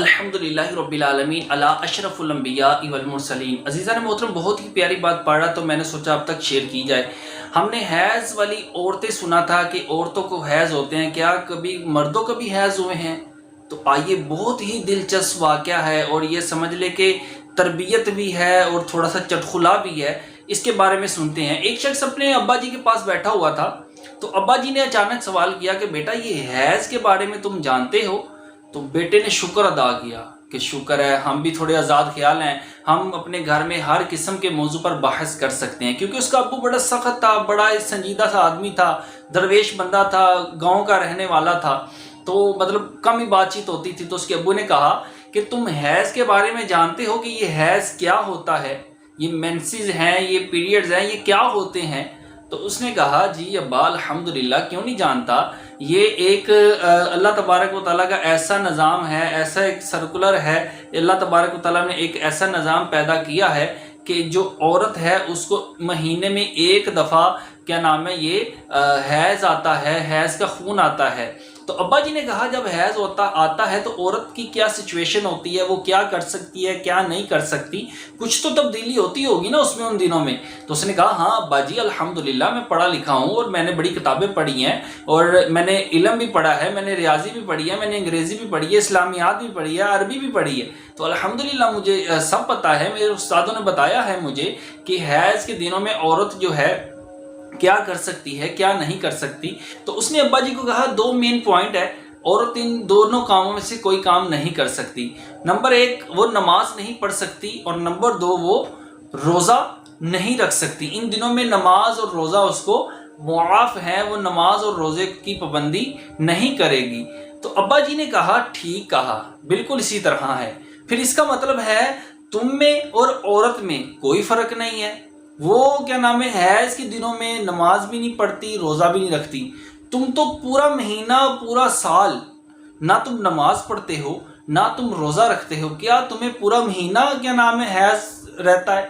الحمدللہ رب العالمین علی اشرف الانبیاء والمرسلین۔ عزیزان محترم، بہت ہی پیاری بات پڑھ رہا تو میں نے سوچا اب تک شیئر کی جائے۔ ہم نے حیض والی عورتیں سنا تھا کہ عورتوں کو حیض ہوتے ہیں، کیا کبھی مردوں کو بھی حیض ہوئے ہیں؟ تو آئیے، بہت ہی دلچسپ واقعہ ہے اور یہ سمجھ لے کہ تربیت بھی ہے اور تھوڑا سا چٹخلا بھی ہے، اس کے بارے میں سنتے ہیں۔ ایک شخص اپنے ابا جی کے پاس بیٹھا ہوا تھا تو ابا جی نے اچانک سوال کیا کہ بیٹا یہ حیض کے بارے میں تم جانتے ہو؟ تو بیٹے نے شکر ادا کیا کہ شکر ہے، ہم بھی تھوڑے آزاد خیال ہیں، ہم اپنے گھر میں ہر قسم کے موضوع پر بحث کر سکتے ہیں، کیونکہ اس کا ابو بڑا سخت تھا، بڑا سنجیدہ سا آدمی تھا، درویش بندہ تھا، گاؤں کا رہنے والا تھا، تو مطلب کم ہی بات چیت ہوتی تھی۔ تو اس کے ابو نے کہا کہ تم حیض کے بارے میں جانتے ہو کہ یہ حیض کیا ہوتا ہے، یہ مینسز ہیں، یہ پیریڈز ہیں، یہ کیا ہوتے ہیں؟ تو اس نے کہا جی ابا الحمدللہ، کیوں نہیں جانتا، یہ ایک اللہ تبارک و تعالیٰ کا ایسا نظام ہے، ایسا ایک سرکولر ہے، اللہ تبارک و تعالیٰ نے ایک ایسا نظام پیدا کیا ہے کہ جو عورت ہے اس کو مہینے میں ایک دفعہ کیا نام ہے یہ حیض آتا ہے، حیض کا خون آتا ہے۔ تو ابا جی نے کہا جب حیض آتا ہے تو عورت کی کیا سچویشن ہوتی ہے، وہ کیا کر سکتی ہے، کیا نہیں کر سکتی، کچھ تو تبدیلی ہوتی ہوگی نا اس میں ان دنوں میں۔ تو اس نے کہا ہاں ابا جی الحمدللہ میں پڑھا لکھا ہوں اور میں نے بڑی کتابیں پڑھی ہیں اور میں نے علم بھی پڑھا ہے، میں نے ریاضی بھی پڑھی ہے، میں نے انگریزی بھی پڑھی ہے، اسلامیات بھی پڑھی ہے، عربی بھی پڑھی ہے، تو الحمدللہ مجھے سب پتہ ہے، میرے استادوں نے بتایا ہے مجھے کہ حیض کے دنوں میں عورت جو ہے کیا کر سکتی ہے، کیا نہیں کر سکتی۔ تو اس نے ابا جی کو کہا دو مین پوائنٹ ہے، عورت ان دونوں کاموں میں سے کوئی کام نہیں کر سکتی۔ نمبر ایک وہ نماز نہیں پڑھ سکتی اور نمبر دو وہ روزہ نہیں رکھ سکتی۔ ان دنوں میں نماز اور روزہ اس کو معاف ہے، وہ نماز اور روزے کی پابندی نہیں کرے گی۔ تو ابا جی نے کہا ٹھیک کہا، بالکل اسی طرح ہے، پھر اس کا مطلب ہے تم میں اور عورت میں کوئی فرق نہیں ہے، وہ کیا نام ہے حیض کے دنوں میں نماز بھی نہیں پڑھتی، روزہ بھی نہیں رکھتی، تم تو پورا مہینہ پورا سال نہ تم نماز پڑھتے ہو نہ تم روزہ رکھتے ہو، کیا تمہیں پورا مہینہ کیا نام ہے حیض رہتا ہے؟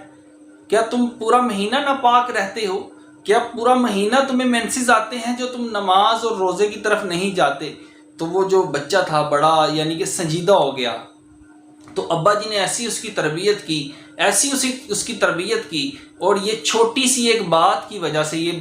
کیا تم پورا مہینہ ناپاک رہتے ہو؟ کیا پورا مہینہ تمہیں مینسز آتے ہیں جو تم نماز اور روزے کی طرف نہیں جاتے؟ تو وہ جو بچہ تھا بڑا یعنی کہ سنجیدہ ہو گیا۔ تو ابا جی نے ایسی اس کی تربیت کی، ایسی اس کی تربیت کی، اور یہ چھوٹی سی ایک بات کی وجہ سے، یہ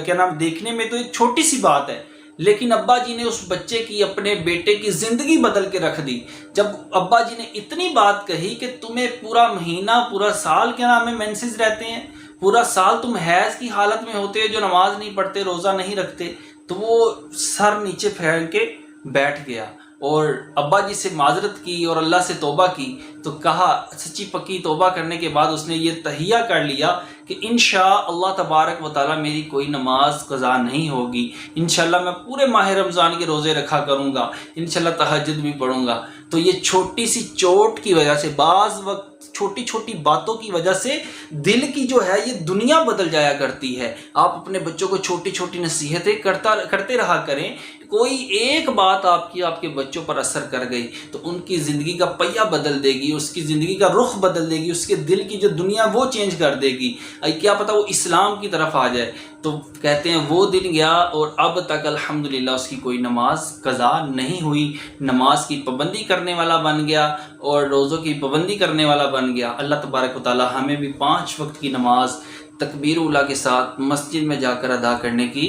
کیا نام دیکھنے میں تو ایک چھوٹی سی بات ہے لیکن ابا جی نے اس بچے کی، اپنے بیٹے کی زندگی بدل کے رکھ دی۔ جب ابا جی نے اتنی بات کہی کہ تمہیں پورا مہینہ پورا سال کیا نام ہے مینسز رہتے ہیں، پورا سال تم حیض کی حالت میں ہوتے ہو، جو نماز نہیں پڑھتے، روزہ نہیں رکھتے، تو وہ سر نیچے پھیر کے بیٹھ گیا اور ابا جی سے معذرت کی اور اللہ سے توبہ کی۔ تو کہا سچی پکی توبہ کرنے کے بعد اس نے یہ تہیہ کر لیا کہ انشاءاللہ تبارک و تعالی میری کوئی نماز قضا نہیں ہوگی، انشاءاللہ میں پورے ماہ رمضان کے روزے رکھا کروں گا، انشاءاللہ تہجد بھی پڑھوں گا۔ تو یہ چھوٹی سی چوٹ کی وجہ سے، بعض وقت چھوٹی چھوٹی باتوں کی وجہ سے دل کی جو ہے یہ دنیا بدل جایا کرتی ہے۔ آپ اپنے بچوں کو چھوٹی چھوٹی نصیحتیں کرتے رہا کریں، کوئی ایک بات آپ کے بچوں پر اثر کر گئی تو ان کی زندگی کا پہیہ بدل دے گی، اس کی زندگی کا رخ بدل دے گی، اس کے دل کی جو دنیا وہ چینج کر دے گی، کیا پتہ وہ اسلام کی طرف آ جائے۔ تو کہتے ہیں وہ دن گیا اور اب تک الحمدللہ اس کی کوئی نماز قضا نہیں ہوئی، نماز کی پابندی کرنے والا بن گیا اور روزوں کی پابندی کرنے والا بن گیا۔ اللہ تبارک و تعالی ہمیں بھی 5 وقت کی نماز تکبیر اولیٰ کے ساتھ مسجد میں جا کر ادا کرنے کی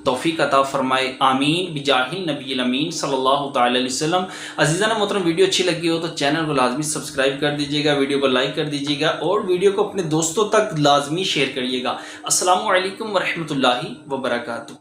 توفیق عطا فرمائے، آمین بجاہ النبی الامین صلی اللہ تعالی علیہ وسلم۔ عزیزان محترم، ویڈیو اچھی لگی ہو تو چینل کو لازمی سبسکرائب کر دیجیے گا، ویڈیو کو لائک کر دیجیے گا اور ویڈیو کو اپنے دوستوں تک لازمی شیئر کریے گا۔ السلام علیکم ورحمۃ اللہ وبرکاتہ۔